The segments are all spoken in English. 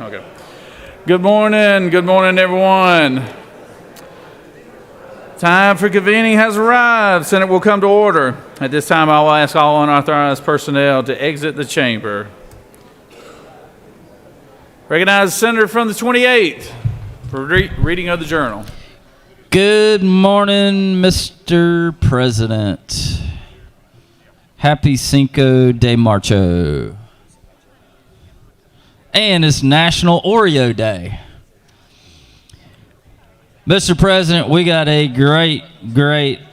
Okay. Good morning, everyone. Time for convening has arrived. Senate will come to order. At this time, I will ask all unauthorized personnel to exit the chamber. Recognize the senator from the 28th for reading of the journal. Good morning, Mr. President. Happy Cinco de Marzo. And it's National Oreo Day. Mr. President, we got a great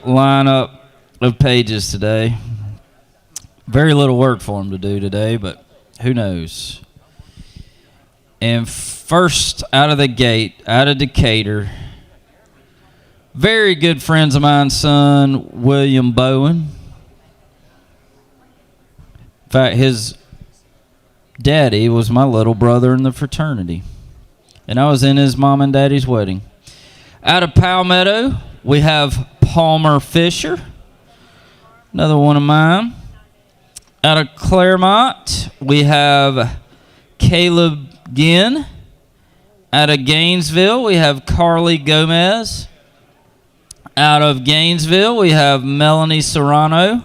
lineup of pages today. Very little work for them to do today, but who knows? And first out of the gate, out of Decatur, very good friends of mine's son, William Bowen. In fact, his daddy was my little brother in the fraternity. And I was in his mom and daddy's wedding. Out of Palmetto, we have Palmer Fisher, another one of mine. Out of Claremont, we have Caleb Ginn. Out of Gainesville, we have Carly Gomez. Out of Gainesville, we have Melanie Serrano.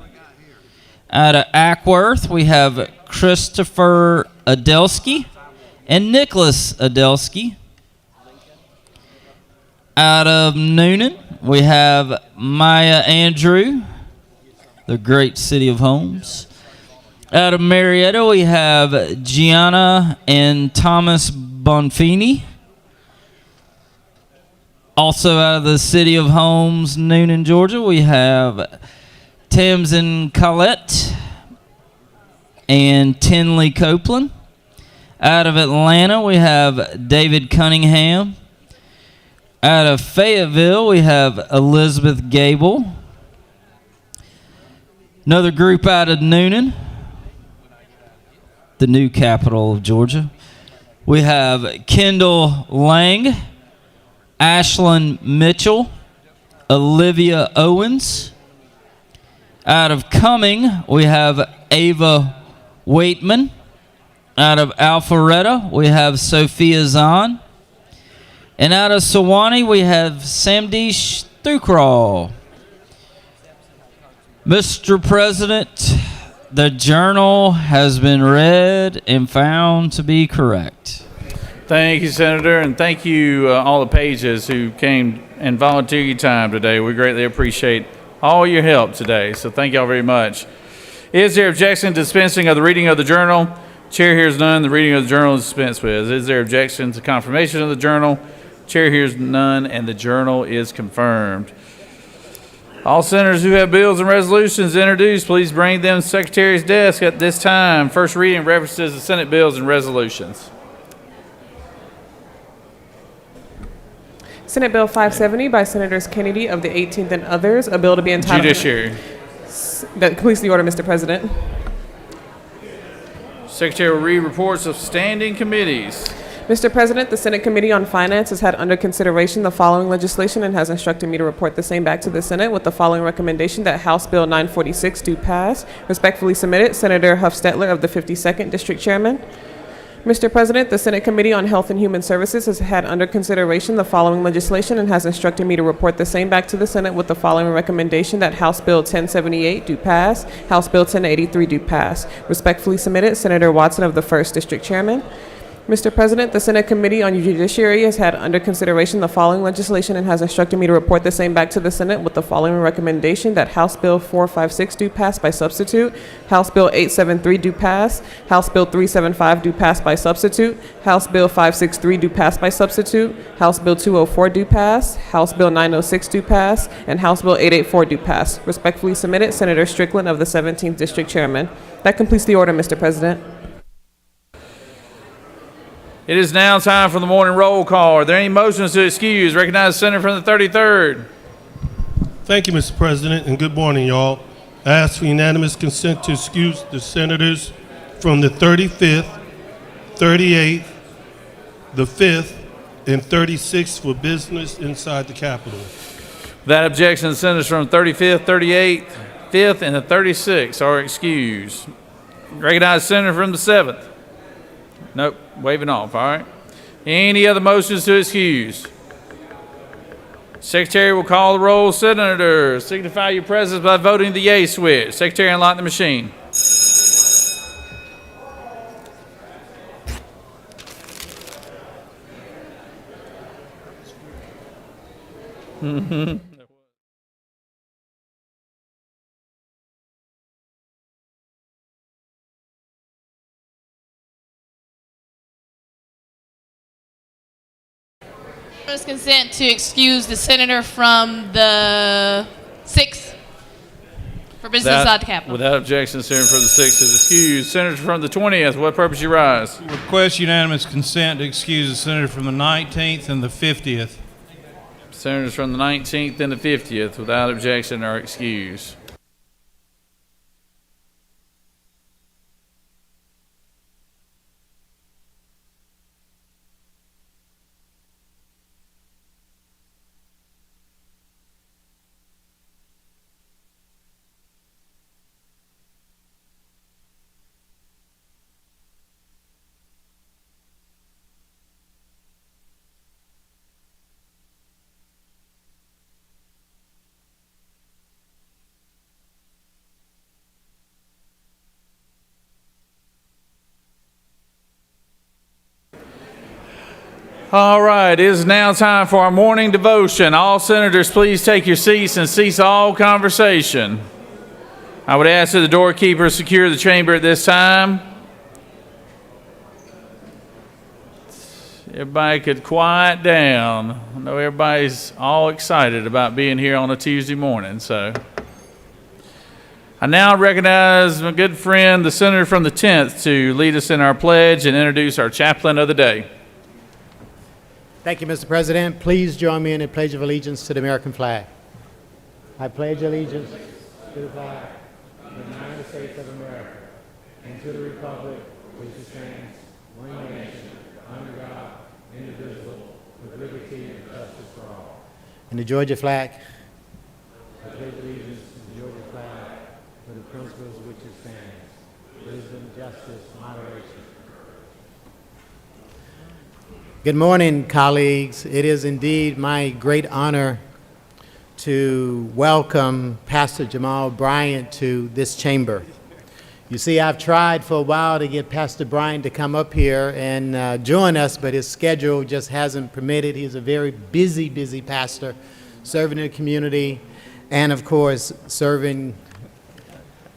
Out of Ackworth, we have Christopher Adelsky and Nicholas Adelsky. Out of Noonan, we have Maya Andrew, the great city of Holmes. Out of Marietta, we have Gianna and Thomas Bonfini. Also out of the city of Holmes, Noonan, Georgia, we have Tamsin Collette and Tinley Copeland. Out of Atlanta, we have David Cunningham. Out of Fayetteville, we have Elizabeth Gable. Another group out of Noonan, the new capital of Georgia. We have Kendall Lang, Ashlyn Mitchell, Olivia Owens. Out of Cumming, we have Ava Waitman. Out of Alpharetta, we have Sophia Zahn. And out of Sewanee, we have Samdesh Thukral. Mr. President, the journal has been read and found to be correct. Thank you, Senator, and thank you all the pages who came and volunteered your time today. We greatly appreciate all your help today, so thank y'all very much. Is there objection to dispensing of the reading of the journal? Chair hears none. The reading of the journal is dispensed with. Is there objection to confirmation of the journal? Chair hears none, and the journal is confirmed. All senators who have bills and resolutions introduced, please bring them to the Secretary's desk at this time. First reading references the Senate bills and resolutions. Senate Bill 570 by Senators Kennedy of the 18th and others, a bill to be entitled... Judiciary. That completes the order, Mr. President. Secretary will read reports of standing committees. Mr. President, the Senate Committee on Finance has had under consideration the following legislation and has instructed me to report the same back to the Senate with the following recommendation that House Bill 946 do pass. Respectfully submitted, Senator Huffstetler of the 52nd District Chairman. Mr. President, the Senate Committee on Health and Human Services has had under consideration the following legislation and has instructed me to report the same back to the Senate with the following recommendation that House Bill 1078 do pass, House Bill 1083 do pass. Respectfully submitted, Senator Watson of the 1st District Chairman. Mr. President, the Senate Committee on Judiciary has had under consideration the following legislation and has instructed me to report the same back to the Senate with the following recommendation that House Bill 456 do pass by substitute, House Bill 873 do pass, House Bill 375 do pass by substitute, House Bill 563 do pass by substitute, House Bill 204 do pass, House Bill 906 do pass, and House Bill 884 do pass. Respectfully submitted, Senator Strickland of the 17th District Chairman. That completes the order, Mr. President. It is now time for the morning roll call. Are there any motions to excuse? Recognize the senator from the 33rd. Thank you, Mr. President, and good morning, y'all. I ask for unanimous consent to excuse the senators from the 35th, 38th, the 5th, and 36th for business inside the Capitol. Without objection, the senators from 35th, 38th, 5th, and the 36th are excused. Recognize the senator from the 7th. Nope, waving off, all right. Any other motions to excuse? Secretary will call the roll. Senators, signify your presence by voting the yea switch. Secretary, unlock the machine. Consent to excuse the senator from the 6th for business outside the Capitol. Without objection, Senator from the 6th is excused. Senator from the 20th, what purpose you rise? Request unanimous consent to excuse the senator from the 19th and the 50th. Senators from the 19th and the 50th, without objection, are excused. All right, it is now time for our morning devotion. All senators, please take your seats and cease all conversation. I would ask that the doorkeeper secure the chamber at this time. Everybody could quiet down. I know everybody's all excited about being here on a Tuesday morning, so. I now recognize my good friend, the senator from the 10th, to lead us in our pledge and introduce our chaplain of the day. Thank you, Mr. President. Please join me in a pledge of allegiance to the American flag. I pledge allegiance to the flag of the United States of America and to the republic which stands one nation, under God, indivisible, with liberty and justice for all. And the Georgia flag. I pledge allegiance to the Georgia flag for the principles which it stands, wisdom, justice, moderation. Good morning, colleagues. It is indeed my great honor to welcome Pastor Jamal Bryant to this chamber. You see, I've tried for a while to get Pastor Bryant to come up here and join us, but his schedule just hasn't permitted. He's a very busy pastor, serving the community and, of course, serving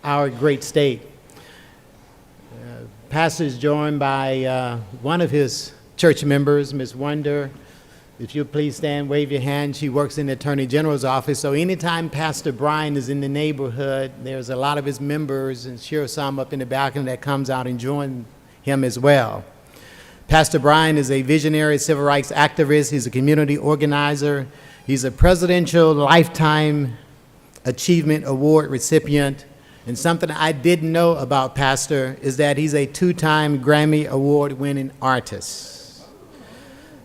our great state. Pastor is joined by one of his church members, Ms. Wonder. If you'll please stand, wave your hand. She works in the Attorney General's office. So anytime Pastor Brian is in the neighborhood, there's a lot of his members, and sure some up in the balcony that comes out and join him as well. Pastor Brian is a visionary civil rights activist. He's a community organizer. He's a Presidential Lifetime Achievement Award recipient. And something I didn't know about Pastor is that he's a 2-time Grammy Award-winning artist.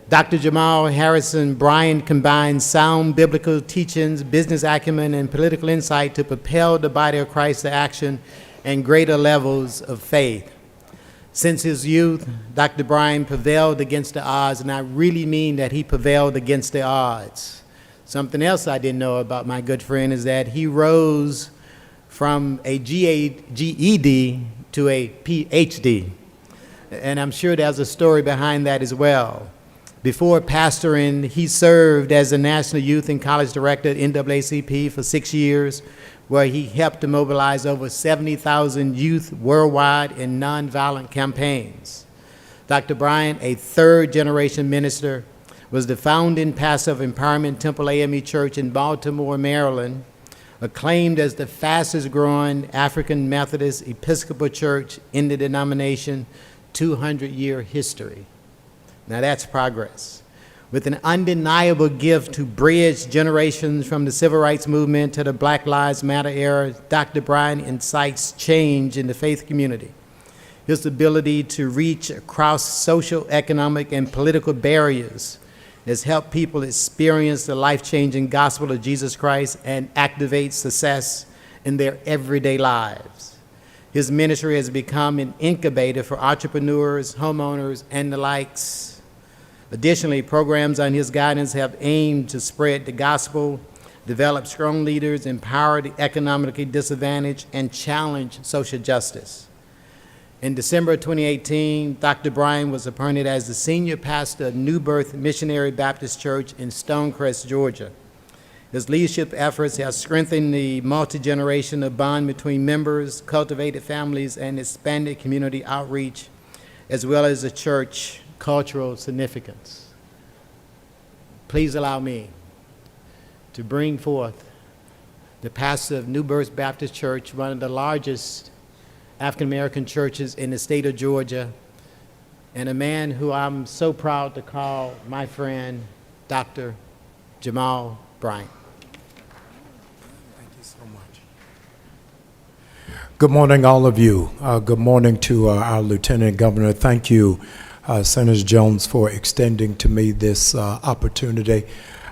Dr. Jamal Harrison Bryant combines sound biblical teachings, business acumen, and political insight to propel the body of Christ to action and greater levels of faith. Since his youth, Dr. Bryant prevailed against the odds, and I really mean that he prevailed against the odds. Something else I didn't know about my good friend is that he rose from a GED to a PhD, and I'm sure there's a story behind that as well. Before pastoring, he served as the National Youth and College Director at NAACP for 6 years, where he helped to mobilize over 70,000 youth worldwide in nonviolent campaigns. Dr. Bryant, a third-generation minister, was the founding pastor of Empowerment Temple AME Church in Baltimore, Maryland, acclaimed as the fastest-growing African Methodist Episcopal Church in the denomination, 200-year history. Now that's progress. With an undeniable gift to bridge generations from the civil rights movement to the Black Lives Matter era, Dr. Bryant incites change in the faith community. His ability to reach across social, economic, and political barriers has helped people experience the life-changing gospel of Jesus Christ and activate success in their everyday lives. His ministry has become an incubator for entrepreneurs, homeowners, and the likes. Additionally, programs on his guidance have aimed to spread the gospel, develop strong leaders, empower the economically disadvantaged, and challenge social justice. In December 2018, Dr. Bryan was appointed as the senior pastor of New Birth Missionary Baptist Church in Stonecrest, Georgia. His leadership efforts have strengthened the multi-generational bond between members, cultivated families, and expanded community outreach, as well as the church cultural significance. Please allow me to bring forth the pastor of New Birth Baptist Church, one of the largest African-American churches in the state of Georgia, and a man who I'm so proud to call my friend, Dr. Jamal Bryant. Thank you so much. Good morning, all of you. Good morning to our Lieutenant Governor. Thank you, Senator Jones, for extending to me this opportunity.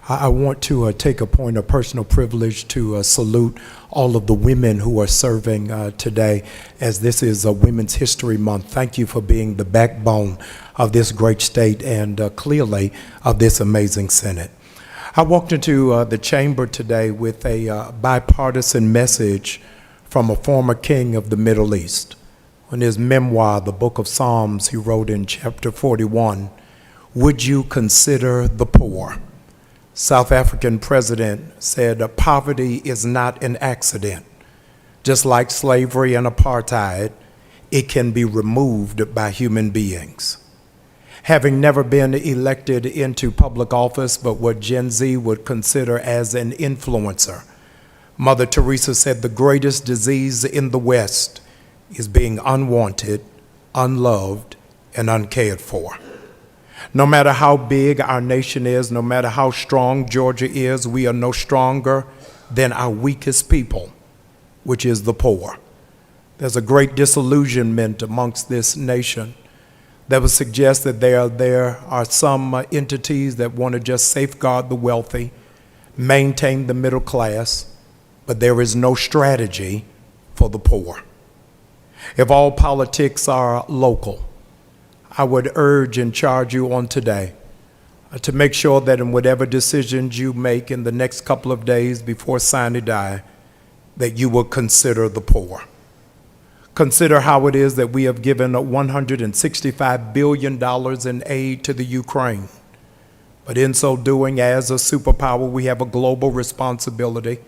I want to take a point of personal privilege to salute all of the women who are serving today, as this is a Women's History Month. Thank you for being the backbone of this great state and clearly of this amazing Senate. I walked into the chamber today with a bipartisan message from a former king of the Middle East. In his memoir, The Book of Psalms, he wrote in chapter 41, "Would you consider the poor?" South African president said, "Poverty is not an accident. Just like slavery and apartheid, it can be removed by human beings." Having never been elected into public office, but what Gen Z would consider as an influencer, Mother Teresa said the greatest disease in the West is being unwanted, unloved, and uncared for. No matter how big our nation is, no matter how strong Georgia is, we are no stronger than our weakest people, which is the poor. There's a great disillusionment amongst this nation that would suggest that there are some entities that want to just safeguard the wealthy, maintain the middle class, but there is no strategy for the poor. If all politics are local, I would urge and charge you on today to make sure that in whatever decisions you make in the next couple of days before sine die, that you will consider the poor. Consider how it is that we have given $165 billion in aid to the Ukraine. But in so doing, as a superpower, we have a global responsibility,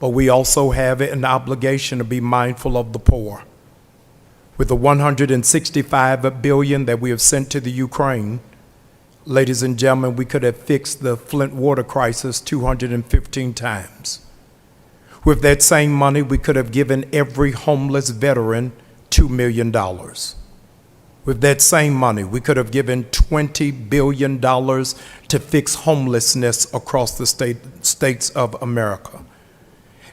but we also have an obligation to be mindful of the poor. With the $165 billion that we have sent to the Ukraine, ladies and gentlemen, we could have fixed the Flint water crisis 215 times. With that same money, we could have given every homeless veteran $2 million. With that same money, we could have given $20 billion to fix homelessness across the states of America.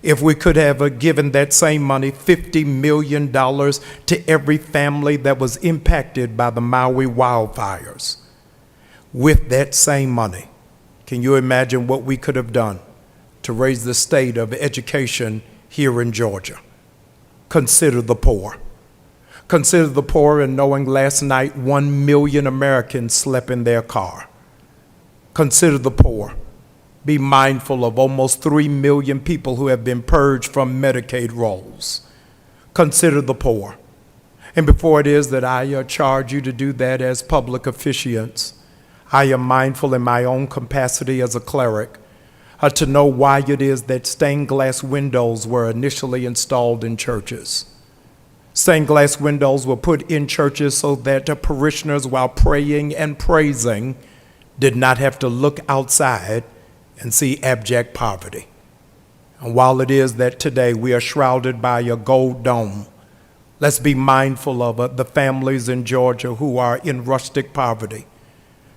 If we could have given that same money, $50 million, to every family that was impacted by the Maui wildfires. With that same money, can you imagine what we could have done to raise the state of education here in Georgia? Consider the poor. Consider the poor in knowing last night 1 million Americans slept in their car. Consider the poor. Be mindful of almost 3 million people who have been purged from Medicaid rolls. Consider the poor. And before it is that I charge you to do that as public officiants, I am mindful in my own capacity as a cleric to know why it is that stained glass windows were initially installed in churches. Stained glass windows were put in churches so that the parishioners, while praying and praising, did not have to look outside and see abject poverty. And while it is that today we are shrouded by a gold dome, let's be mindful of the families in Georgia who are in rustic poverty,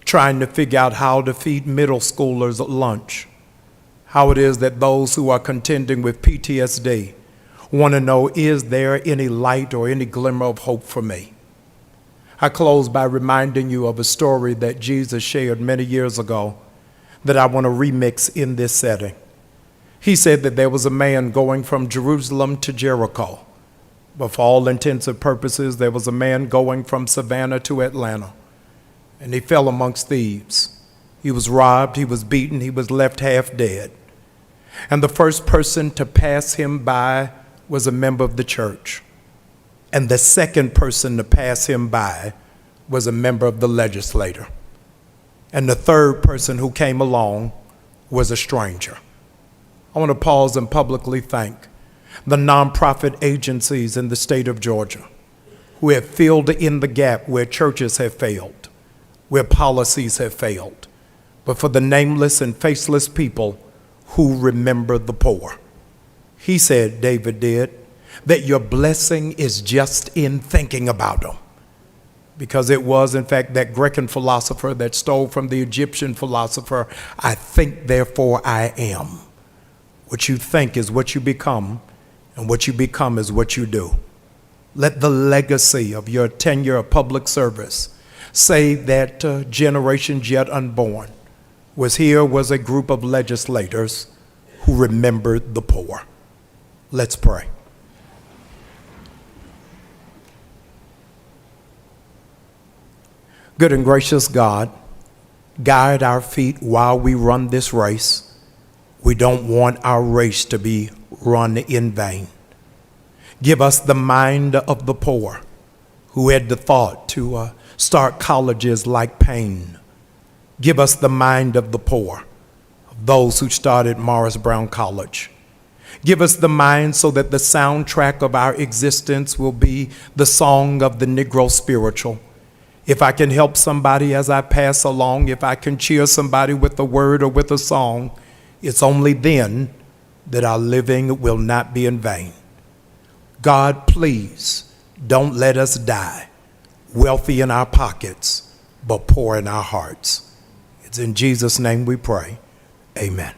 trying to figure out how to feed middle schoolers at lunch. How it is that those who are contending with PTSD want to know, is there any light or any glimmer of hope for me? I close by reminding you of a story that Jesus shared many years ago that I want to remix in this setting. He said that there was a man going from Jerusalem to Jericho, but for all intents and purposes, there was a man going from Savannah to Atlanta. and he fell amongst thieves. He was robbed, he was beaten, he was left half dead. And the first person to pass him by was a member of the church. And the second person to pass him by was a member of the legislature. And the third person who came along was a stranger. I want to pause and publicly thank the nonprofit agencies in the state of Georgia who have filled in the gap where churches have failed, where policies have failed, but for the nameless and faceless people who remember the poor. He said, David did, that your blessing is just in thinking about them. Because it was, in fact, that Grecian philosopher that stole from the Egyptian philosopher, I think, therefore I am. What you think is what you become, and what you become is what you do. Let the legacy of your tenure of public service say that generations yet unborn was a group of legislators who remembered the poor. Let's pray. Good and gracious God, guide our feet while we run this race. We don't want our race to be run in vain. Give us the mind of the poor who had the thought to start colleges like Payne. Give us the mind of the poor, of those who started Morris Brown College. Give us the mind so that the soundtrack of our existence will be the song of the Negro spiritual. If I can help somebody as I pass along, if I can cheer somebody with a word or with a song, it's only then that our living will not be in vain. God, please don't let us die wealthy in our pockets, but poor in our hearts. It's in Jesus' name we pray. Amen.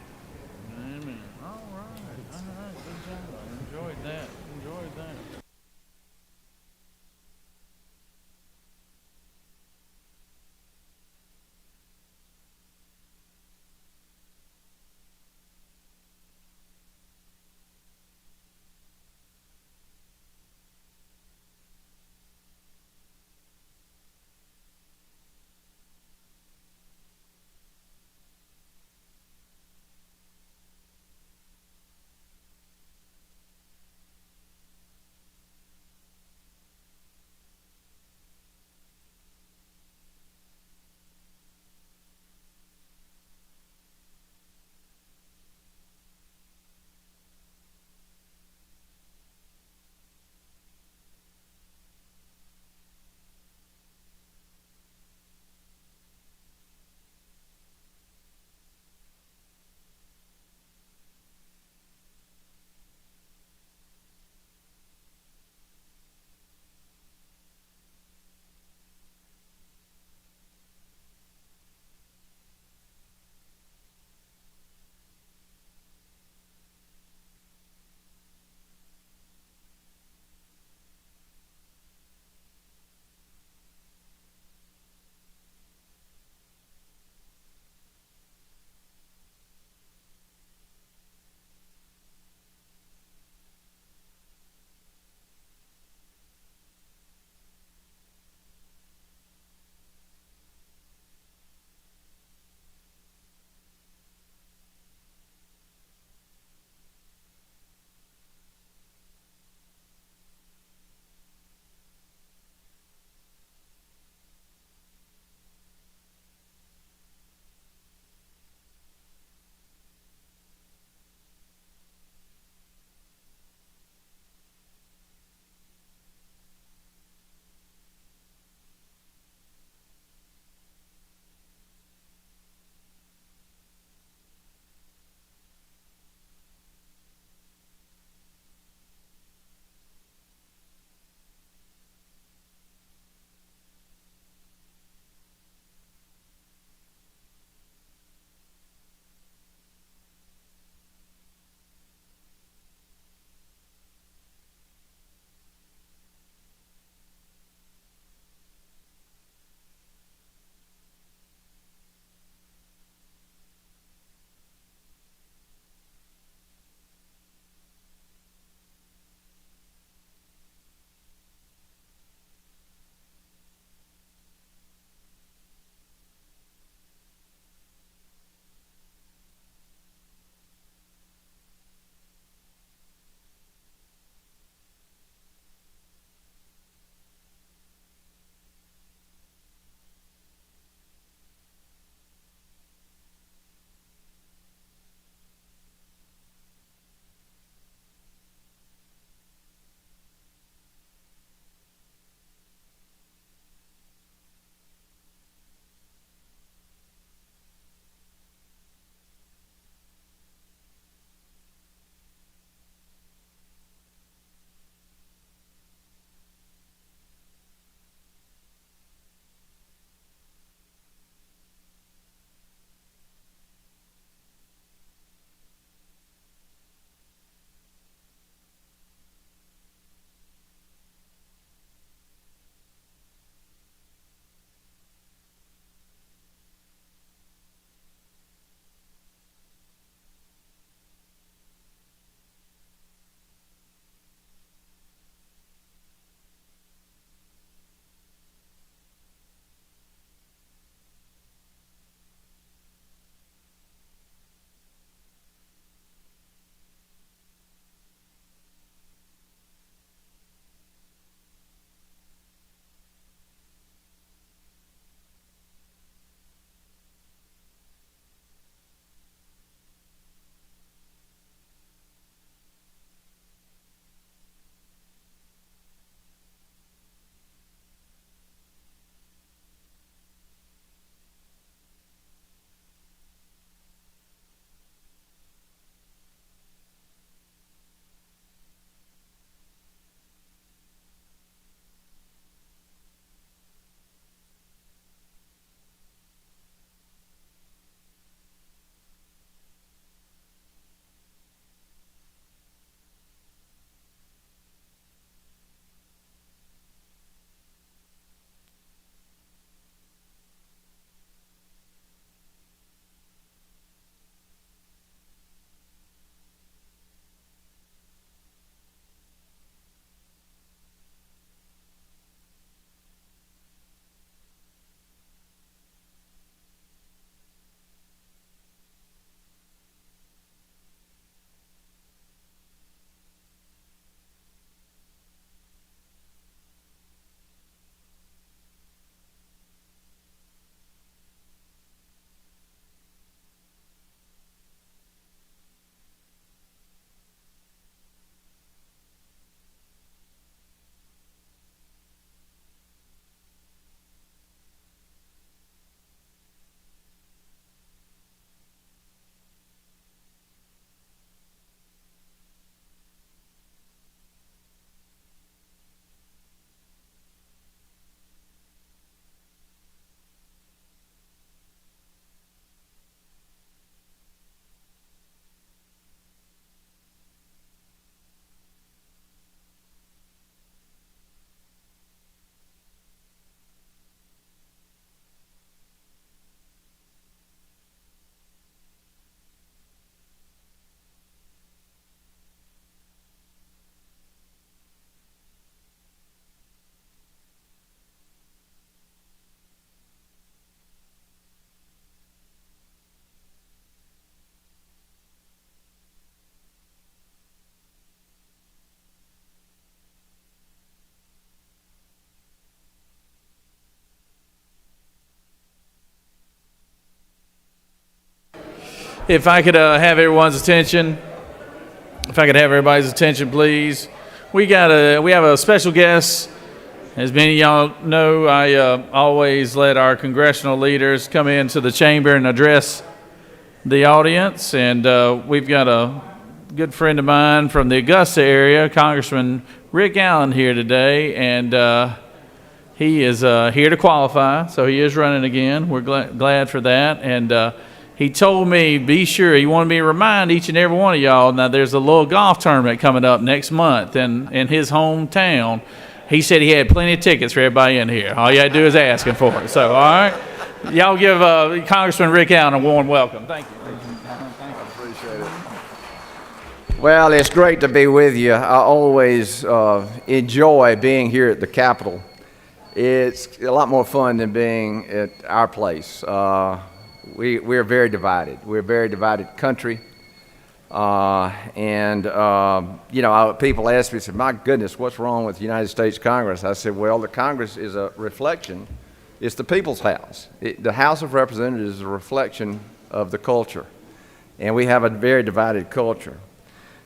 If I could have everyone's attention, if I could have everybody's attention, please. We have a special guest. As many of y'all know, I always let our congressional leaders come into the chamber and address the audience. And we've got a good friend of mine from the Augusta area, Congressman Rick Allen, here today. And he is here to qualify, so he is running again. We're glad for that. And he told me, be sure, he wanted me to remind each and every one of y'all, now there's a little golf tournament coming up next month in his hometown. He said he had plenty of tickets for everybody in here. All you had to do is ask him for it. So, all right. Y'all give Congressman Rick Allen a warm welcome. Thank you. Appreciate it. Well, it's great to be with you. I always enjoy being here at the Capitol. It's a lot more fun than being at our place. We're very divided. We're a very divided country. People ask me, said, my goodness, what's wrong with the United States Congress? I said, well, the Congress is a reflection. It's the people's house. The House of Representatives is a reflection of the culture. And we have a very divided culture.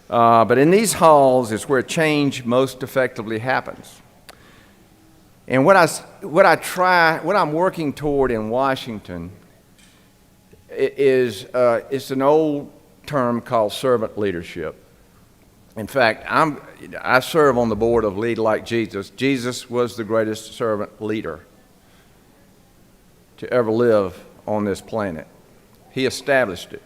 But in these halls is where change most effectively happens. And what I'm working toward in Washington is it's an old term called servant leadership. In fact, I serve on the board of Lead Like Jesus. Jesus was the greatest servant leader to ever live on this planet. He established it.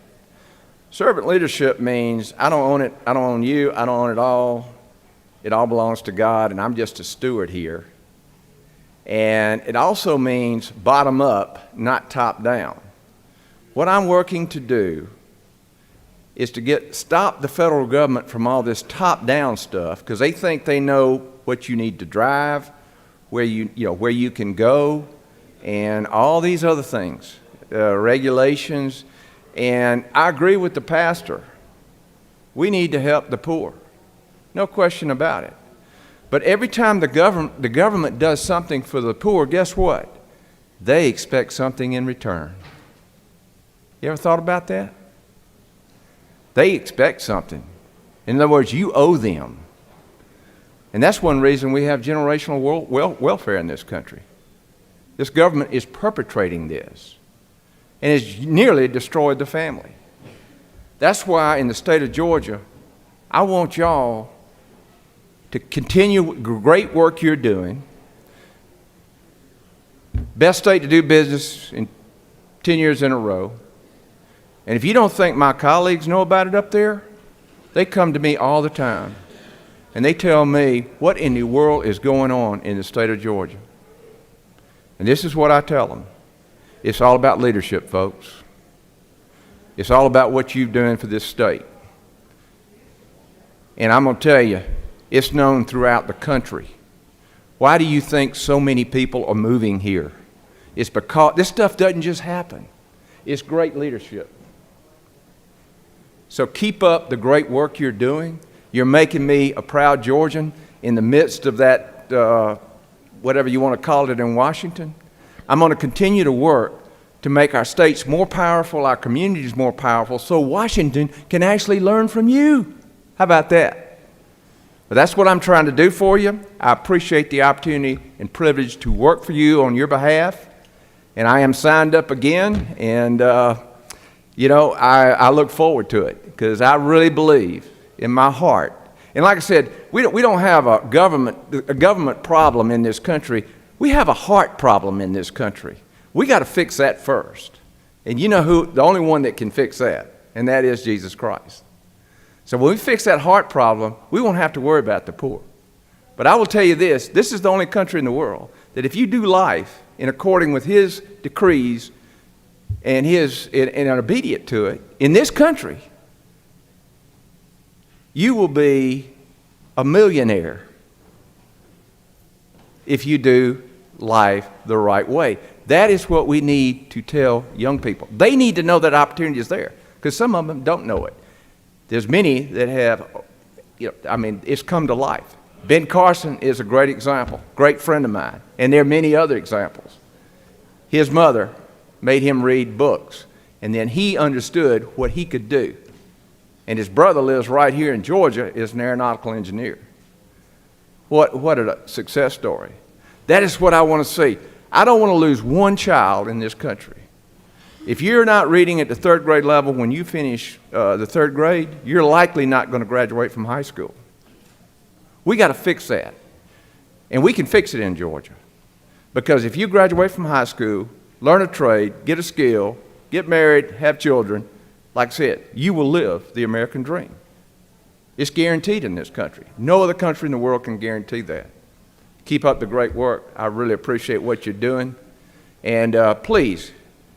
Servant leadership means I don't own it, I don't own you, I don't own it all. It all belongs to God, and I'm just a steward here. And it also means bottom up, not top down. What I'm working to do is to stop the federal government from all this top-down stuff, because they think they know what you need to drive, where you can go, and all these other things, regulations. And I agree with the pastor. We need to help the poor, no question about it. But every time the government does something for the poor, guess what? They expect something in return. You ever thought about that? They expect something. In other words, you owe them. And that's one reason we have generational welfare in this country. This government is perpetrating this and has nearly destroyed the family. That's why in the state of Georgia, I want y'all to continue great work you're doing. Best state to do business in 10 years in a row. And if you don't think my colleagues know about it up there, they come to me all the time. And they tell me what in the world is going on in the state of Georgia. And this is what I tell them. It's all about leadership, folks. It's all about what you're doing for this state. And I'm going to tell you, it's known throughout the country. Why do you think so many people are moving here? It's because this stuff doesn't just happen. It's great leadership. So keep up the great work you're doing. You're making me a proud Georgian in the midst of that, whatever you want to call it in Washington. I'm going to continue to work to make our states more powerful, our communities more powerful, so Washington can actually learn from you. How about that? But that's what I'm trying to do for you. I appreciate the opportunity and privilege to work for you on your behalf. And I am signed up again, and I look forward to it because I really believe in my heart. And like I said, we don't have a government problem in this country. We have a heart problem in this country. We got to fix that first. And you know who? The only one that can fix that, and that is Jesus Christ. So when we fix that heart problem, we won't have to worry about the poor. But I will tell you this is the only country in the world that if you do life in according with His decrees and are obedient to it, in this country, you will be a millionaire if you do life the right way. That is what we need to tell young people. They need to know that opportunity is there because some of them don't know it. There's many that have, it's come to life. Ben Carson is a great example, great friend of mine, and there are many other examples. His mother made him read books. And then he understood what he could do. And his brother lives right here in Georgia, is an aeronautical engineer. What a success story. That is what I want to see. I don't want to lose one child in this country. If you're not reading at the third grade level when you finish the third grade, you're likely not going to graduate from high school. We got to fix that. And we can fix it in Georgia. Because if you graduate from high school, learn a trade, get a skill, get married, have children, like I said, you will live the American dream. It's guaranteed in this country. No other country in the world can guarantee that. Keep up the great work. I really appreciate what you're doing. And please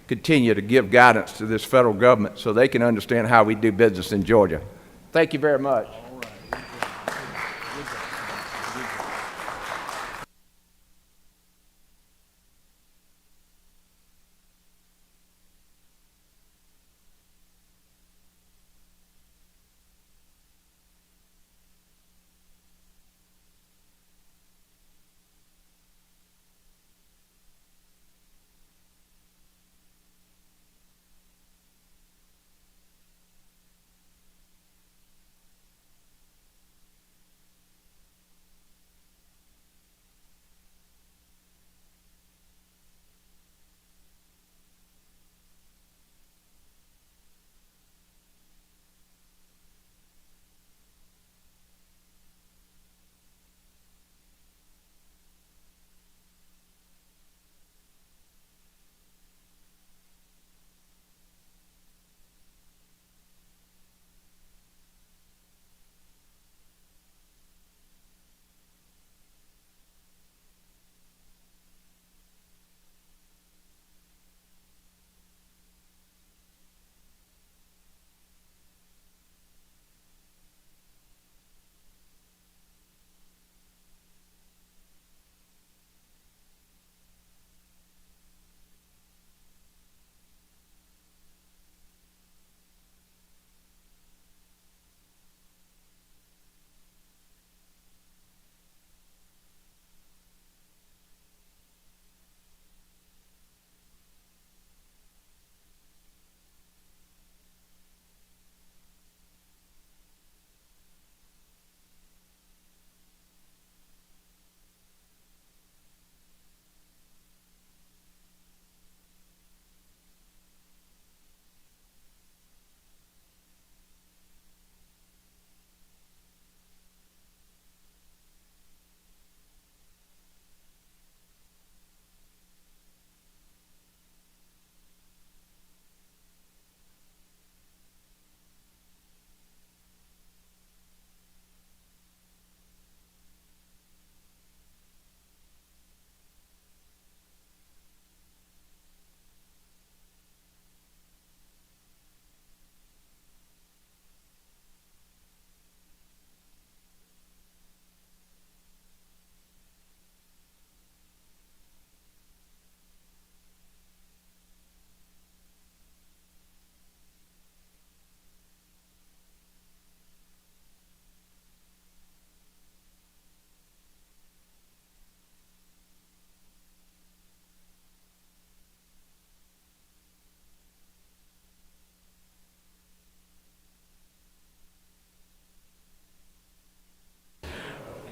continue to give guidance to this federal government so they can understand how we do business in Georgia. Thank you very much.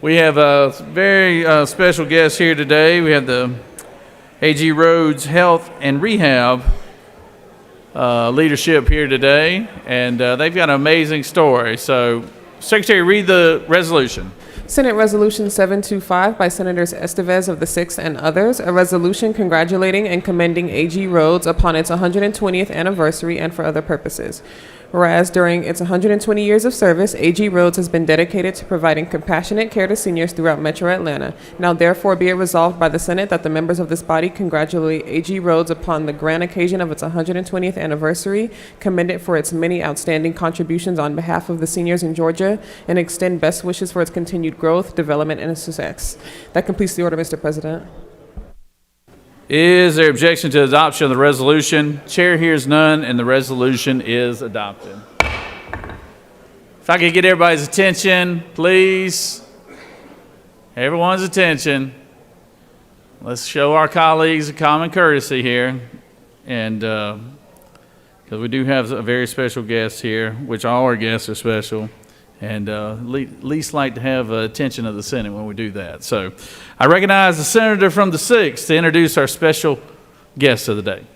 We have a very special guest here today. We have the AG Rhodes Health and Rehab leadership here today, and they've got an amazing story. So, Secretary, read the resolution. Senate Resolution 725 by Senators Estevez of the 6th and others, a resolution congratulating and commending AG Rhodes upon its 120th anniversary and for other purposes. Whereas during its 120 years of service, AG Rhodes has been dedicated to providing compassionate care to seniors throughout Metro Atlanta. Now therefore be it resolved by the Senate that the members of this body congratulate AG Rhodes upon the grand occasion of its 120th anniversary, commend it for its many outstanding contributions on behalf of the seniors in Georgia, and extend best wishes for its continued growth, development, and success. That completes the order, Mr. President. Is there objection to adoption of the resolution? Chair hears none, and the resolution is adopted. If I could get everybody's attention, please. Everyone's attention. Let's show our colleagues a common courtesy here and because we do have a very special guest here, which all our guests are special, and least like to have attention of the Senate when we do that. So I recognize the senator from the 6th to introduce our special guest of the day.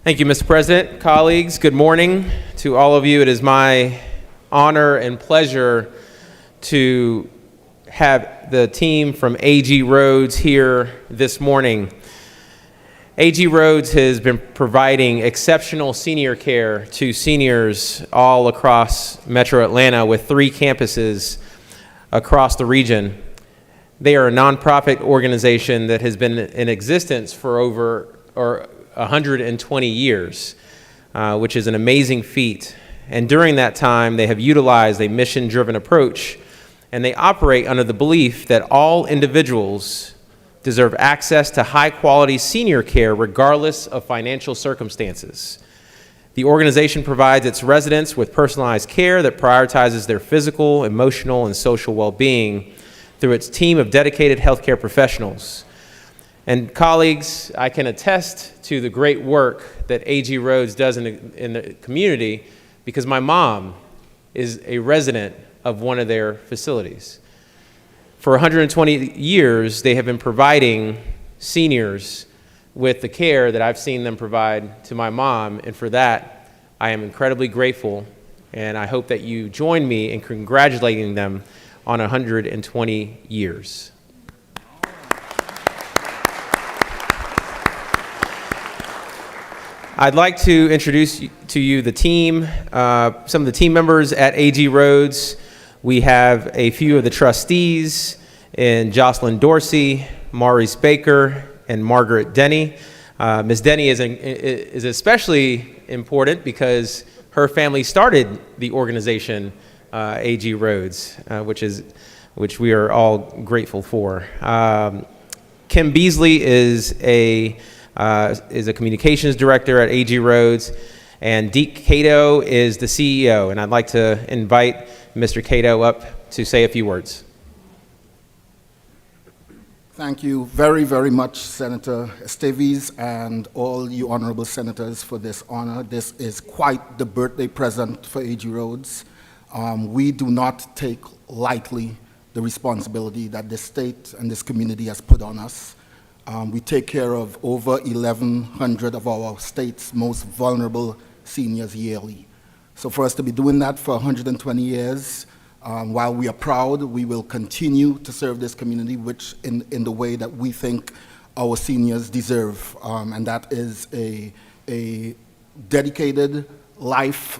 Thank you, Mr. President. Colleagues, good morning to all of you. It is my honor and pleasure to have the team from AG Roads here this morning. AG Roads has been providing exceptional senior care to seniors all across Metro Atlanta with 3 campuses across the region. They are a nonprofit organization that has been in existence for over 120 years, which is an amazing feat. And during that time, they have utilized a mission-driven approach, and they operate under the belief that all individuals deserve access to high-quality senior care regardless of financial circumstances. The organization provides its residents with personalized care that prioritizes their physical, emotional, and social well-being through its team of dedicated healthcare professionals. And colleagues, I can attest to the great work that AG Roads does in the community because my mom is a resident of one of their facilities. For 120 years, they have been providing seniors with the care that I've seen them provide to my mom, and for that, I am incredibly grateful, and I hope that you join me in congratulating them on 120 years. I'd like to introduce to you the team, some of the team members at AG Roads. We have a few of the trustees in Jocelyn Dorsey, Maurice Baker, and Margaret Denny. Ms. Denny is especially important because her family started the organization AG Roads, which we are all grateful for. Kim Beasley is a communications director at AG Roads, and Deke Cato is the CEO. And I'd like to invite Mr. Cato up to say a few words. Thank you very, very much, Senator Esteves, and all you honorable senators for this honor. This is quite the birthday present for AG Roads. We do not take lightly the responsibility that this state and this community has put on us. We take care of over 1,100 of our state's most vulnerable seniors yearly. So for us to be doing that for 120 years, while we are proud, we will continue to serve this community, which in the way that we think our seniors deserve, and that is a dedicated life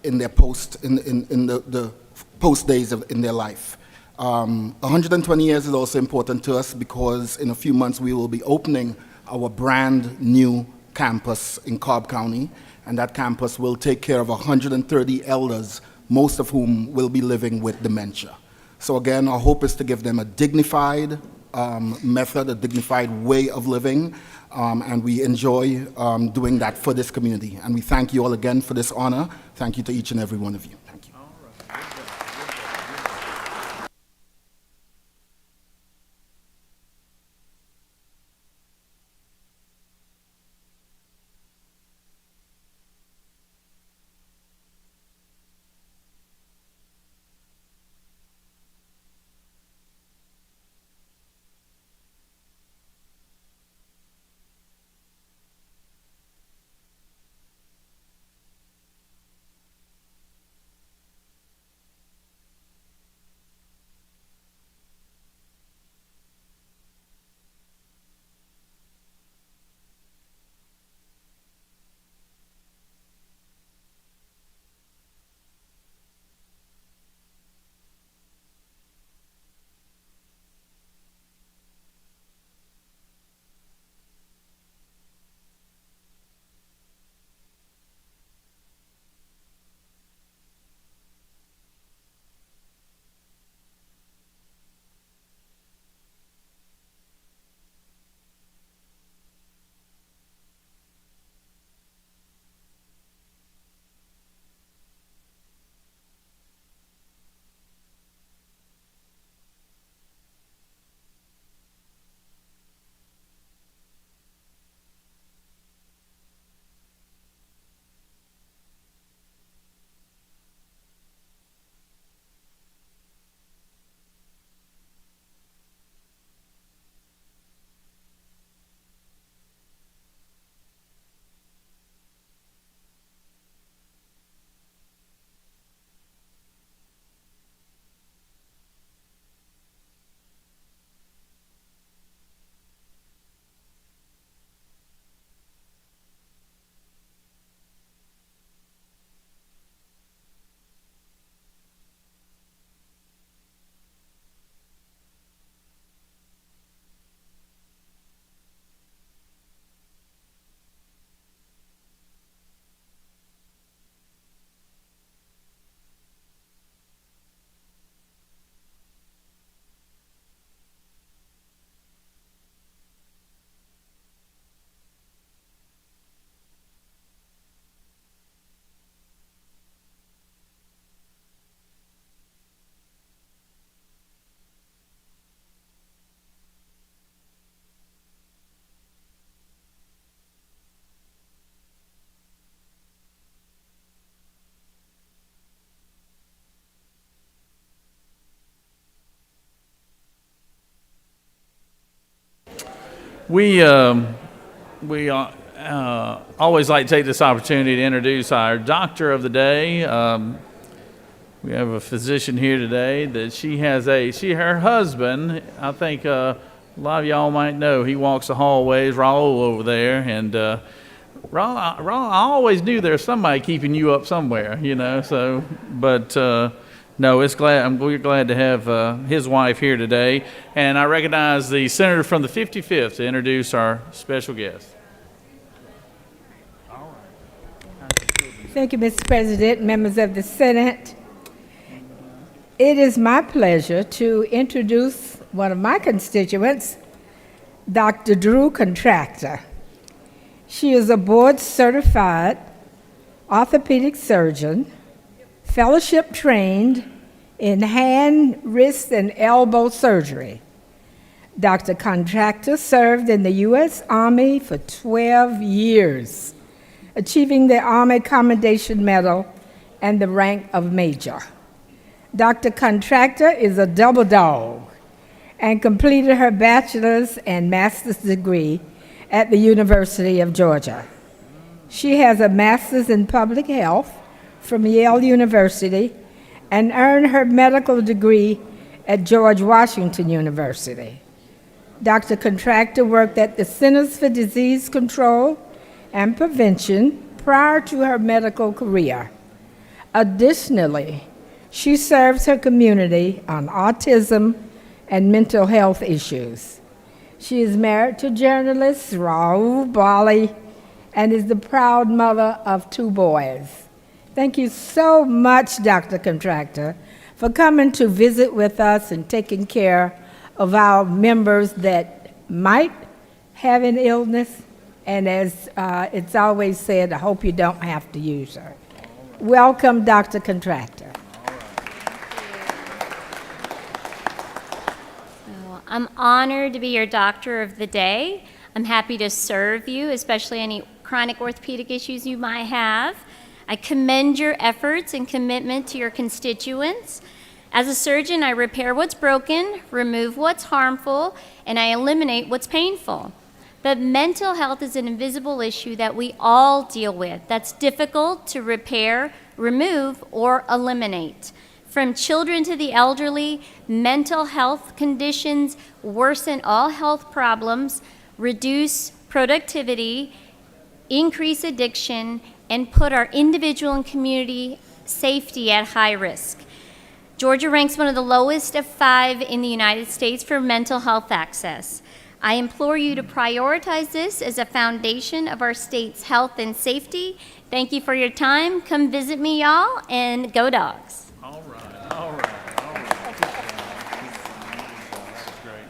in their the post days in their life. 120 years is also important to us because in a few months we will be opening our brand new campus in Cobb County, and that campus will take care of 130 elders, most of whom will be living with dementia. So again, our hope is to give them a dignified method, a dignified way of living, and we enjoy doing that for this community. And we thank you all again for this honor. Thank you to each and every one of you. Thank you. We always like to take this opportunity to introduce our doctor of the day. We have a physician here today that her husband, I think a lot of y'all might know, he walks the hallways, Raul over there, and Raul, I always knew there's somebody keeping you up somewhere, so, but no, we're glad to have his wife here today, and I recognize the senator from the 55th to introduce our special guest. Thank you, Mr. President, members of the Senate. It is my pleasure to introduce one of my constituents, Dr. Drew Contractor. She is a board-certified orthopedic surgeon, fellowship-trained in hand, wrist, and elbow surgery. Dr. Contractor served in the U.S. Army for 12 years, achieving the Army Commendation Medal and the rank of Major. Dr. Contractor is a double dog and completed her bachelor's and master's degree at the University of Georgia. She has a master's in public health from Yale University and earned her medical degree at George Washington University. Dr. Contractor worked at the Centers for Disease Control and Prevention prior to her medical career. Additionally, she serves her community on autism and mental health issues. She is married to journalist Raul Bali and is the proud mother of 2 boys. Thank you so much, Dr. Contractor, for coming to visit with us and taking care of our members that might have an illness. And as it's always said, I hope you don't have to use her. Welcome, Dr. Contractor. I'm honored to be your doctor of the day. I'm happy to serve you, especially any chronic orthopedic issues you might have. I commend your efforts and commitment to your constituents. As a surgeon, I repair what's broken, remove what's harmful, and I eliminate what's painful. But mental health is an invisible issue that we all deal with that's difficult to repair, remove, or eliminate. From children to the elderly, mental health conditions worsen all health problems, reduce productivity, increase addiction, and put our individual and community safety at high risk. Georgia ranks one of the lowest of 5 in the United States for mental health access. I implore you to prioritize this as a foundation of our state's health and safety. Thank you for your time. Come visit me, y'all, and go Dogs. All right, all right. That's great.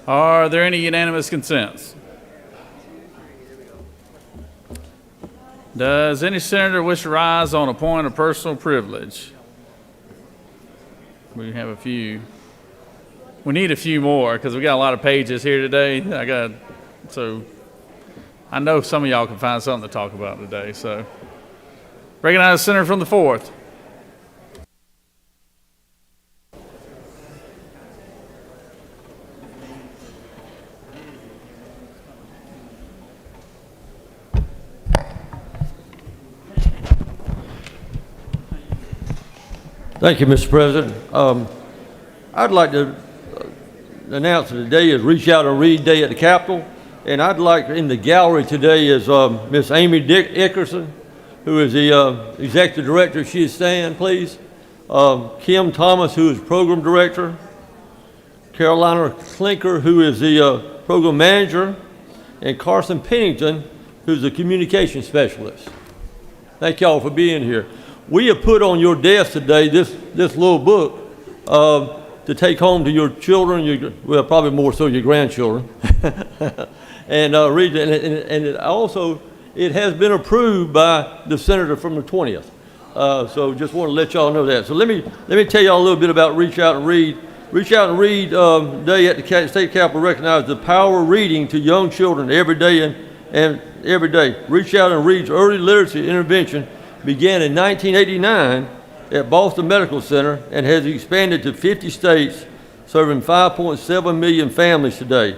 Are there any unanimous consents? Does any senator wish to rise on a point of personal privilege? We have a few. We need a few more because we got a lot of pages here today. So I know some of y'all can find something to talk about today. So recognize the senator from the 4th. Thank you, Mr. President. I'd like to announce that today is Reach Out and Read Day at the Capitol, and I'd like in the gallery today is Miss Amy Ickerson, who is the Executive Director. She stand, please. Kim Thomas, who is Program Director. Carolina Klinker, who is the Program Manager. And Carson Pennington, who's the Communication Specialist. Thank y'all for being here. We have put on your desk today this little book. to take home to your children, well, probably more so your grandchildren. And read it. And it also, it has been approved by the senator from the 20th. So just want to let y'all know that. So let me tell y'all a little bit about Reach Out and Read. Reach Out and Read Day at the State Capitol recognizes the power of reading to young children every day and every day. Reach Out and Read's early literacy intervention began in 1989 at Boston Medical Center and has expanded to 50 states, serving 5.7 million families today.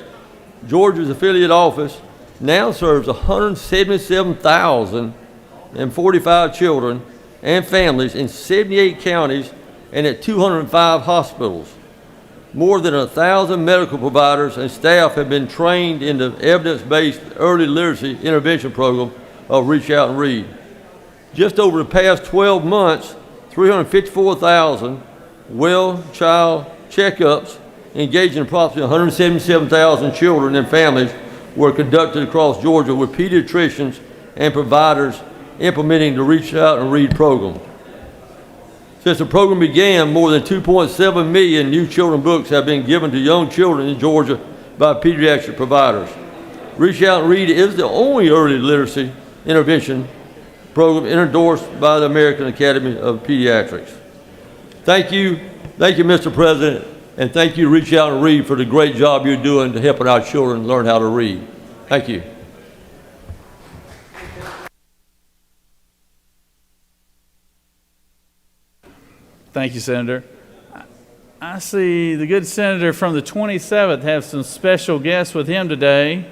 Georgia's affiliate office now serves 177,045 children and families in 78 counties and at 205 hospitals. More than 1,000 medical providers and staff have been trained in the evidence-based early literacy intervention program of Reach Out and Read. Just over the past 12 months, 354,000 well-child checkups engaging approximately 177,000 children and families were conducted across Georgia with pediatricians and providers implementing the Reach Out and Read program. Since the program began, more than 2.7 million new children's books have been given to young children in Georgia by pediatric providers. Reach Out and Read is the only early literacy intervention program endorsed by the American Academy of Pediatrics. Thank you, Mr. President, and thank you, Reach Out and Read, for the great job you're doing to helping our children learn how to read. Thank you. Thank you, Senator. I see the good senator from the 27th has some special guests with him today.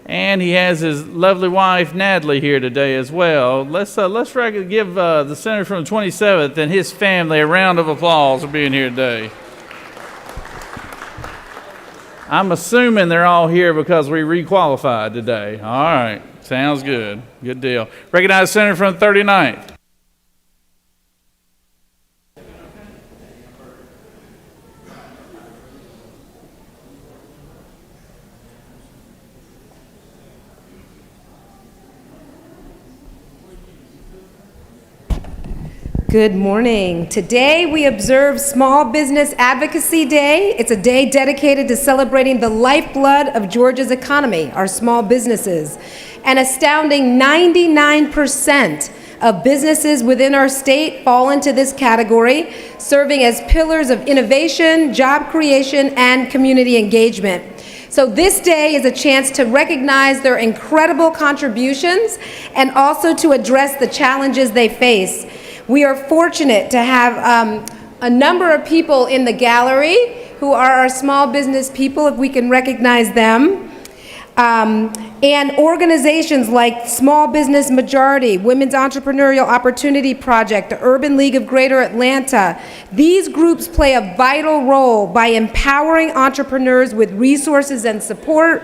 And he has his lovely wife, Natalie, here today as well. Let's give the senator from the 27th and his family a round of applause for being here today. I'm assuming they're all here because we requalified today. All right, sounds good. Good deal. Recognize the senator from the 39th. Good morning. Today we observe Small Business Advocacy Day. It's a day dedicated to celebrating the lifeblood of Georgia's economy, our small businesses. An astounding 99% of businesses within our state fall into this category, serving as pillars of innovation, job creation, and community engagement. So this day is a chance to recognize their incredible contributions and also to address the challenges they face. We are fortunate to have a number of people in the gallery who are our small business people, if we can recognize them. And organizations like Small Business Majority, Women's Entrepreneurial Opportunity Project, the Urban League of Greater Atlanta. These groups play a vital role by empowering entrepreneurs with resources and support,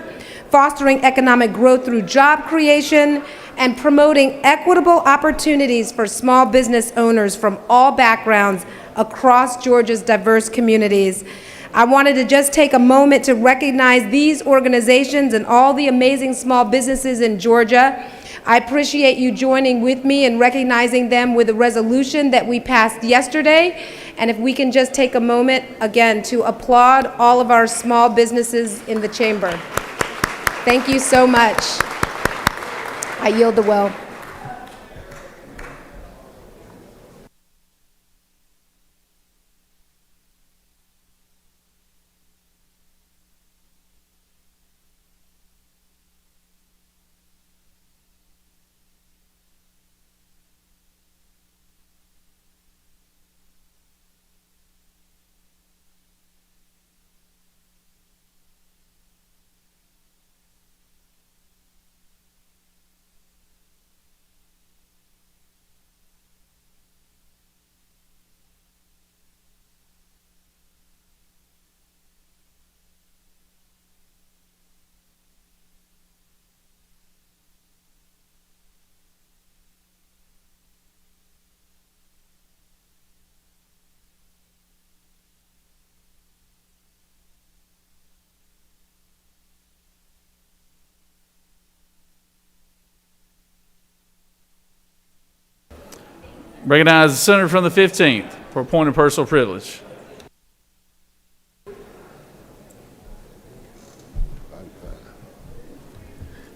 fostering economic growth through job creation, and promoting equitable opportunities for small business owners from all backgrounds across Georgia's diverse communities. I wanted to just take a moment to recognize these organizations and all the amazing small businesses in Georgia. I appreciate you joining with me in recognizing them with a resolution that we passed yesterday. And if we can just take a moment again to applaud all of our small businesses in the chamber. Thank you so much. I yield the well. Recognize the senator from the 15th for a point of personal privilege.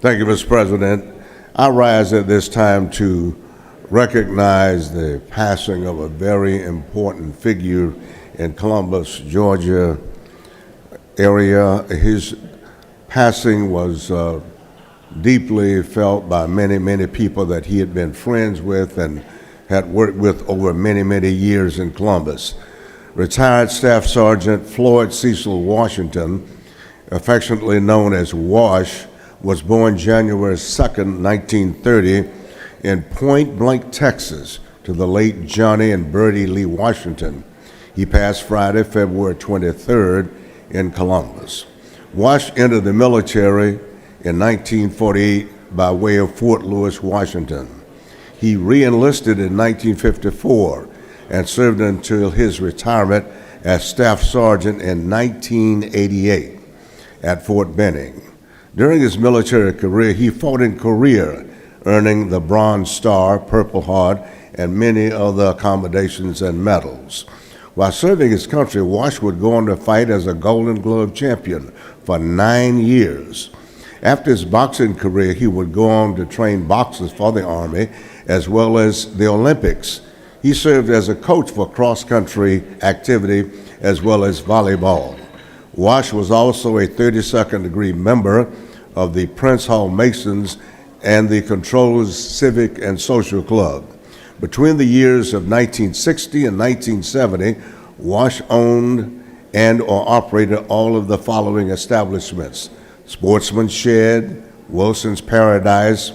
Thank you, Mr. President. I rise at this time to recognize the passing of a very important figure in Columbus, Georgia area. His passing was deeply felt by many, many people that he had been friends with and had worked with over many, many years in Columbus. Retired Staff Sergeant Floyd Cecil Washington, affectionately known as Wash, was born January 2nd, 1930, in Point Blank, Texas, to the late Johnny and Bertie Lee Washington. He passed Friday, February 23rd, in Columbus. Wash entered the military in 1948 by way of Fort Lewis, Washington. He re-enlisted in 1954 and served until his retirement as Staff Sergeant in 1988 at Fort Benning. During his military career, he fought in Korea, earning the Bronze Star, Purple Heart, and many other accommodations and medals. While serving his country, Wash would go on to fight as a Golden Glove champion for 9 years. After his boxing career, he would go on to train boxers for the Army as well as the Olympics. He served as a coach for cross-country activity as well as volleyball. Wash was also a 32nd degree member of the Prince Hall Masons and the Controllers Civic and Social Club. Between the years of 1960 and 1970, Wash owned and or operated all of the following establishments: Sportsman's Shed, Wilson's Paradise,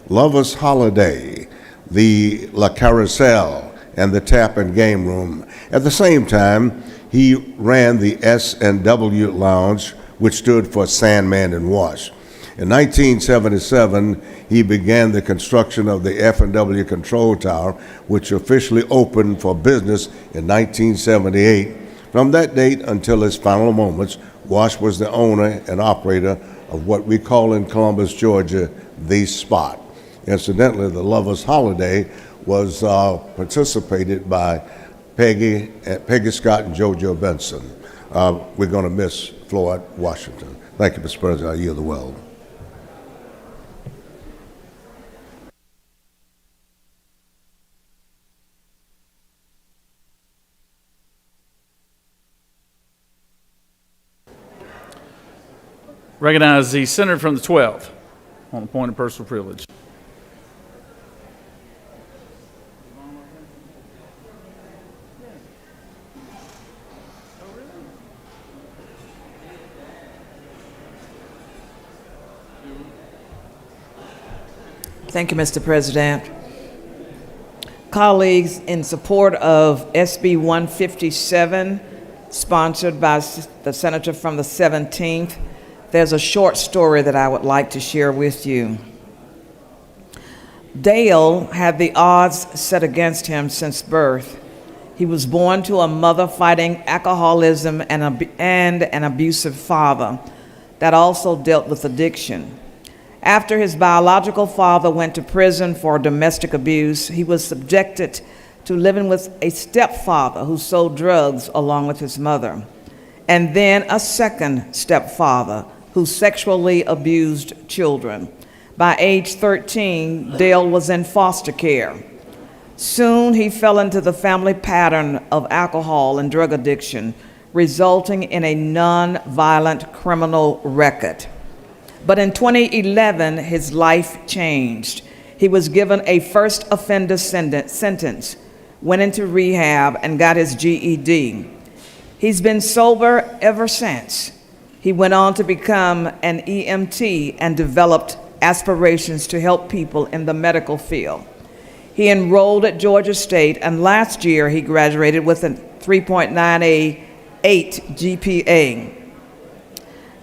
Lover's Holiday, the La Carousel, and the Tap and Game Room. At the same time, he ran the S&W Lounge, which stood for Sandman and Wash. In 1977, he began the construction of the F&W Control Tower, which officially opened for business in 1978. From that date until his final moments, Wash was the owner and operator of what we call in Columbus, Georgia, The Spot. Incidentally, the Lover's Holiday was participated by Peggy Scott and JoJo Benson. We're going to miss Floyd Washington. Thank you, Mr. President. I yield the well. Recognize the senator from the 12th on the point of personal privilege. Thank you, Mr. President. Colleagues, in support of SB 157, sponsored by the senator from the 17th, there's a short story that I would like to share with you. Dale had the odds set against him since birth. He was born to a mother fighting alcoholism and an abusive father that also dealt with addiction. After his biological father went to prison for domestic abuse, he was subjected to living with a stepfather who sold drugs along with his mother, and then a second stepfather who sexually abused children. By age 13, Dale was in foster care. Soon he fell into the family pattern of alcohol and drug addiction, resulting in a non-violent criminal record. But in 2011, his life changed. He was given a first offender sentence, went into rehab, and got his GED. He's been sober ever since. He went on to become an EMT and developed aspirations to help people in the medical field. He enrolled at Georgia State, and last year he graduated with a 3.98 GPA.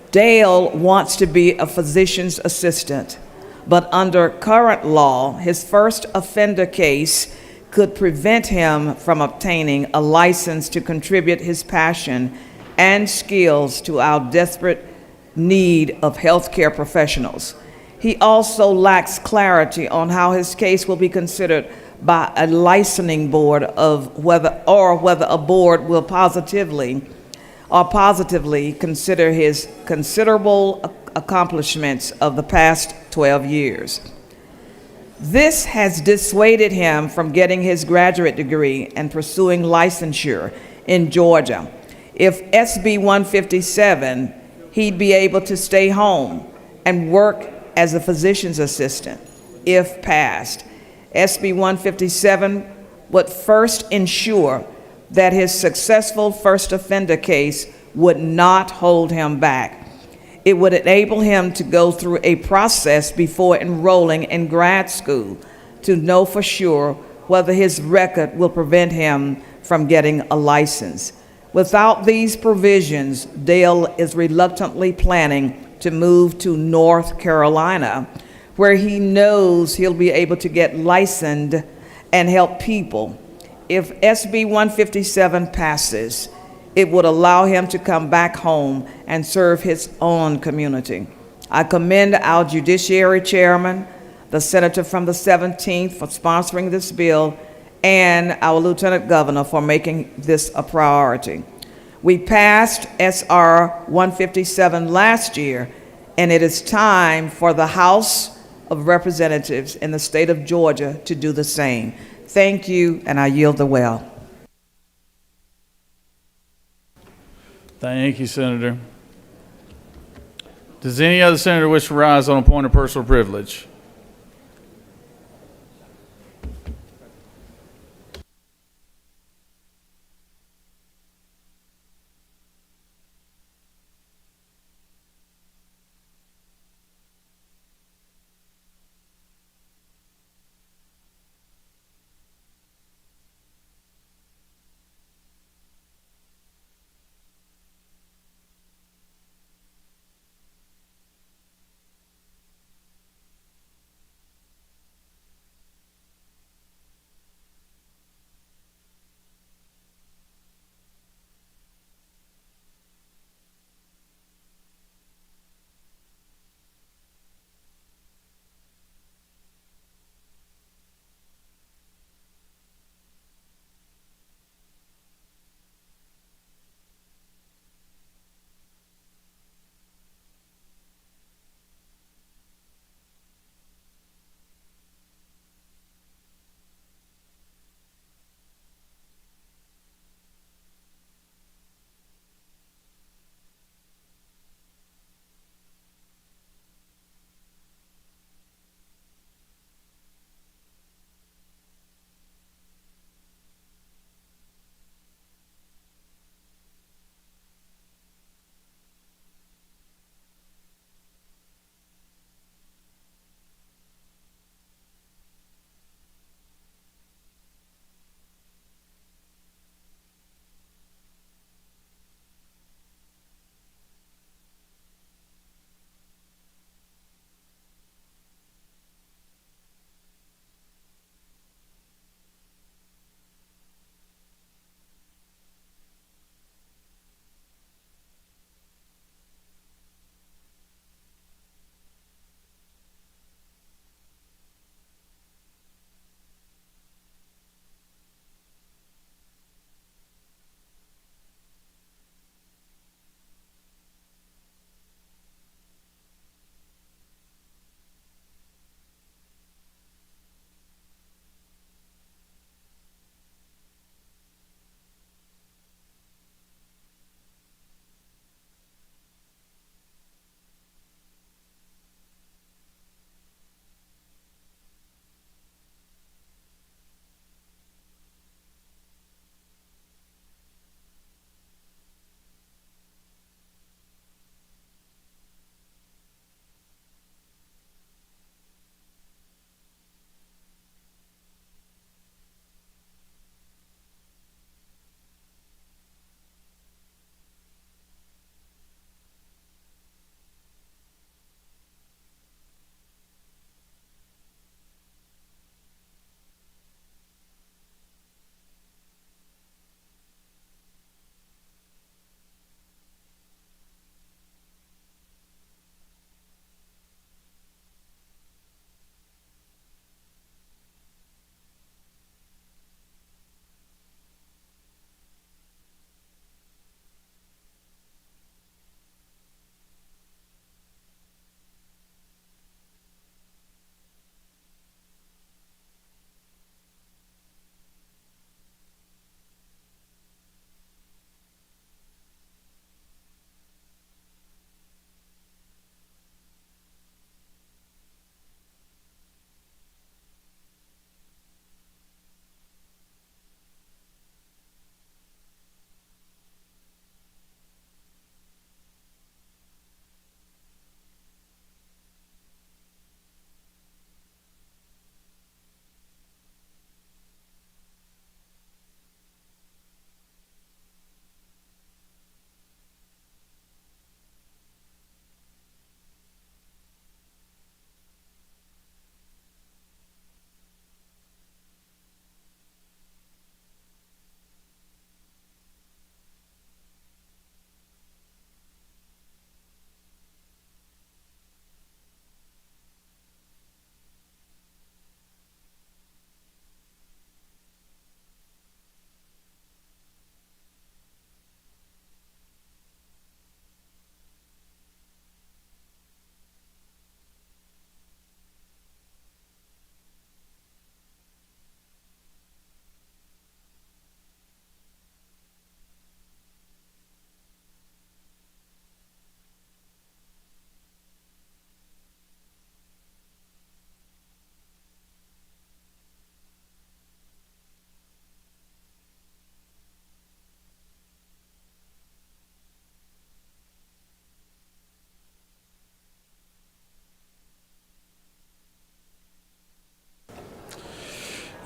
Dale wants to be a physician's assistant, but under current law, his first offender case could prevent him from obtaining a license to contribute his passion and skills to our desperate need of healthcare professionals. He also lacks clarity on how his case will be considered by a licensing board of whether a board will positively consider his considerable accomplishments of the past 12 years. This has dissuaded him from getting his graduate degree and pursuing licensure in Georgia. If SB 157, he'd be able to stay home and work as a physician's assistant, if passed. SB 157 would first ensure that his successful first offender case would not hold him back. It would enable him to go through a process before enrolling in grad school to know for sure whether his record will prevent him from getting a license. Without these provisions, Dale is reluctantly planning to move to North Carolina, where he knows he'll be able to get licensed and help people. If SB 157 passes, it would allow him to come back home and serve his own community. I commend our Judiciary Chairman, the Senator from the 17th for sponsoring this bill, and our Lieutenant Governor for making this a priority. We passed SR 157 last year, and it is time for the House of Representatives in the state of Georgia to do the same. Thank you, and I yield the well. Thank you, Senator. Does any other senator wish to rise on a point of personal privilege?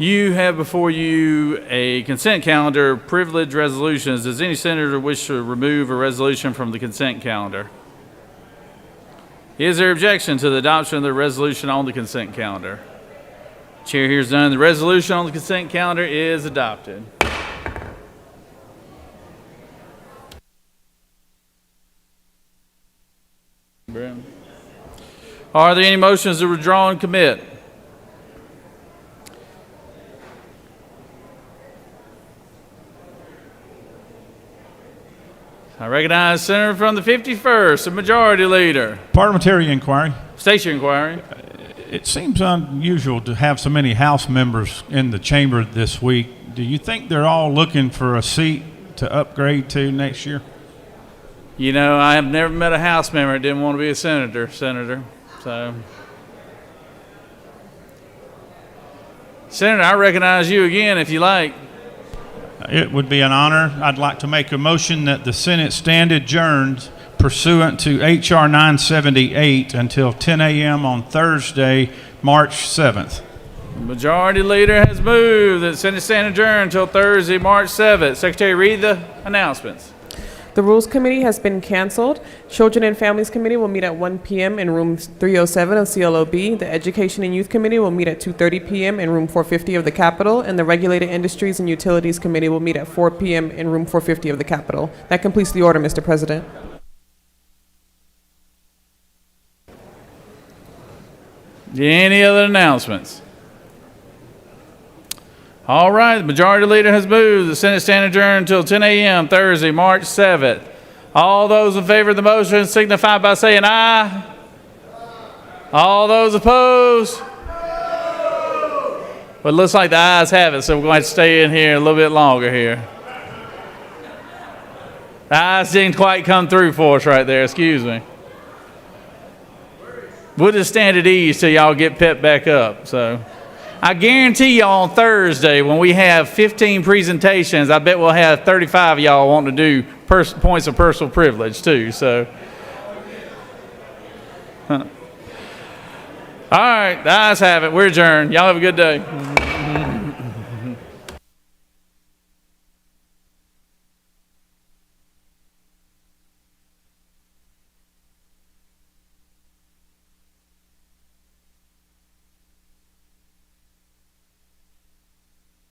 You have before you a consent calendar, privilege resolutions. Does any senator wish to remove a resolution from the consent calendar? Is there objection to the adoption of the resolution on the consent calendar? Chair hears none. The resolution on the consent calendar is adopted. Are there any motions to withdraw and commit? I recognize Senator from the 51st, the Majority Leader. Parliamentary inquiry. State your inquiry. It seems unusual to have so many House members in the chamber this week. Do you think they're all looking for a seat to upgrade to next year? You know, I have never met a House member that didn't want to be a senator. So, Senator, I recognize you again if you like. It would be an honor. I'd like to make a motion that the Senate stand adjourned pursuant to H.R. 978 until 10 a.m. on Thursday, March 7th. The Majority Leader has moved that Senate stand adjourned until Thursday, March 7th. Secretary, read the announcements. The Rules Committee has been canceled. Children and Families Committee will meet at 1 p.m. in room 307 of CLOB. The Education and Youth Committee will meet at 2:30 p.m. in room 450 of the Capitol. And the Regulated Industries and Utilities Committee will meet at 4 p.m. in room 450 of the Capitol. That completes the order, Mr. President. Any other announcements? All right, the Majority Leader has moved. The Senate stand adjourned until 10 a.m. Thursday, March 7th. All those in favor of the motion signify by saying aye. All those opposed? Well, it looks like the ayes have it, so we're going to stay in here a little bit longer here. The ayes didn't quite come through for us right there, excuse me. We'll just stand at ease till y'all get pepped back up. So I guarantee y'all on Thursday when we have 15 presentations, I bet we'll have 35 of y'all wanting to do points of personal privilege too. So, all right, the ayes have it. We're adjourned. Y'all have a good day.